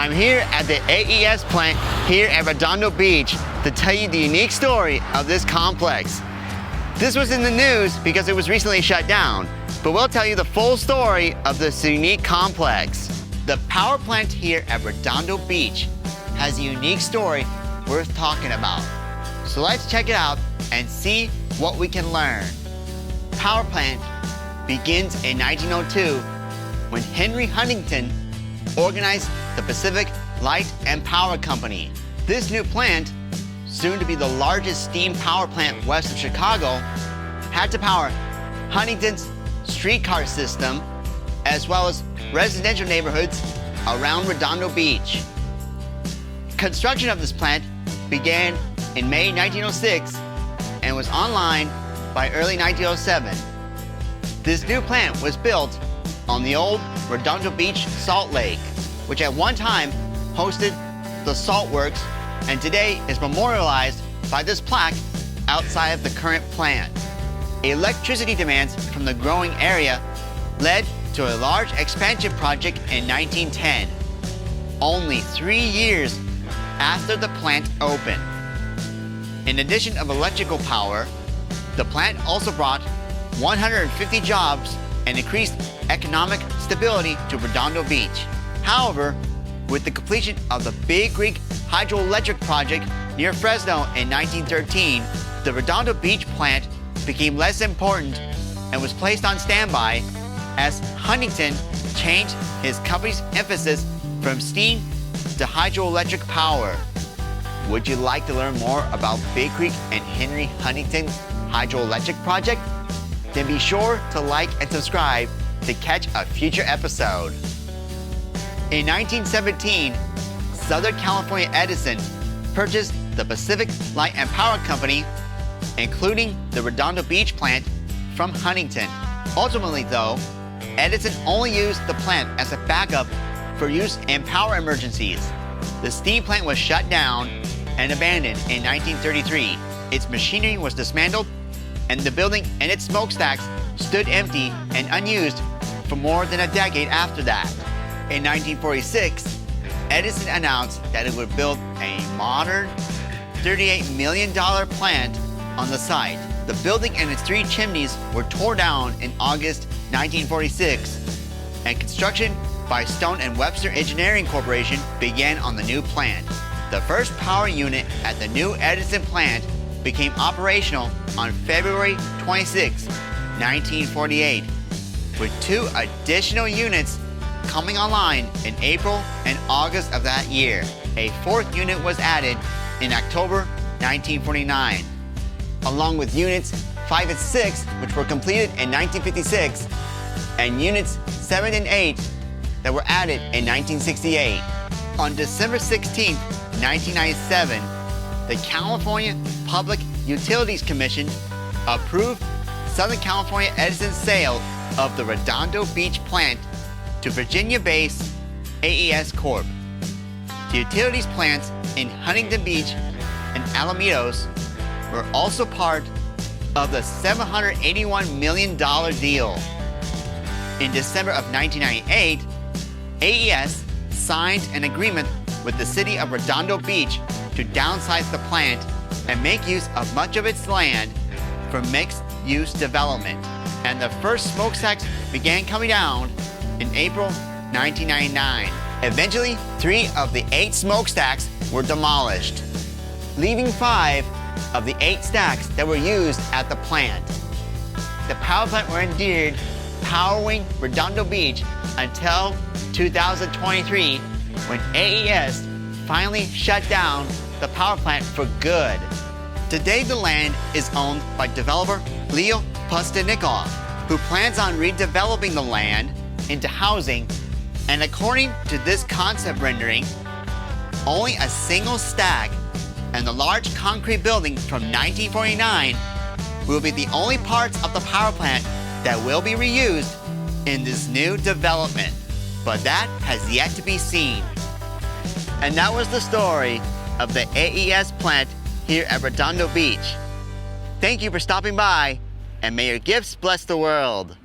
I'm here at the AES plant here at Redondo Beach to tell you the unique story of this complex. This was in the news because it was recently shut down, but we'll tell you the full story of this unique complex. The power plant here at Redondo Beach has a unique story worth talking about. So let's check it out and see what we can learn. Power plant begins in 1902 when Henry Huntington organized the Pacific Light and Power Company. This new plant, soon to be the largest steam power plant west of Chicago, had to power Huntington's streetcar system as well as residential neighborhoods around Redondo Beach. Construction of this plant began in May 1906 and was online by early 1907. This new plant was built on the old Redondo Beach salt lake, which at one time hosted the salt works and today is memorialized by this plaque outside of the current plant. Electricity demands from the growing area led to a large expansion project in 1910, only 3 years after the plant opened. In addition of electrical power, the plant also brought 150 jobs and increased economic stability to Redondo Beach. However, with the completion of the Big Creek hydroelectric project near Fresno in 1913, the Redondo Beach plant became less important and was placed on standby as Huntington changed his company's emphasis from steam to hydroelectric power. Would you like to learn more about Big Creek and Henry Huntington's hydroelectric project? Then be sure to like and subscribe to catch a future episode. In 1917, Southern California Edison purchased the Pacific Light and Power Company, including the Redondo Beach plant, from Huntington. Ultimately, though, Edison only used the plant as a backup for use in power emergencies. The steam plant was shut down and abandoned in 1933. Its machinery was dismantled, and the building and its smokestacks stood empty and unused for more than a decade after that. In 1946, Edison announced that it would build a modern $38 million plant on the site. The building and its 3 chimneys were torn down in August 1946, and construction by Stone and Webster Engineering Corporation began on the new plant. The first power unit at the new Edison plant became operational on February 26, 1948, with 2 additional units coming online in April and August of that year. A 4th unit was added in October 1949, along with units 5 and 6, which were completed in 1956, and units 7 and 8 that were added in 1968. On December 16, 1997, the California Public Utilities Commission approved Southern California Edison's sale of the Redondo Beach plant to Virginia-based AES Corp. The utilities plants in Huntington Beach and Alamitos were also part of the $781 million deal. In December of 1998, AES signed an agreement with the city of Redondo Beach to downsize the plant and make use of much of its land for mixed-use development. And the first smokestacks began coming down in April 1999. Eventually, 3 of the 8 smokestacks were demolished, leaving 5 of the 8 stacks that were used at the plant. The power plant were indeed powering Redondo Beach until 2023, when AES finally shut down the power plant for good. Today, the land is owned by developer Leo Pustenikov, who plans on redeveloping the land into housing, and according to this concept rendering, only a single stack and the large concrete building from 1949 will be the only parts of the power plant that will be reused in this new development. But that has yet to be seen. And that was the story of the AES plant here at Redondo Beach. Thank you for stopping by, and may your gifts bless the world.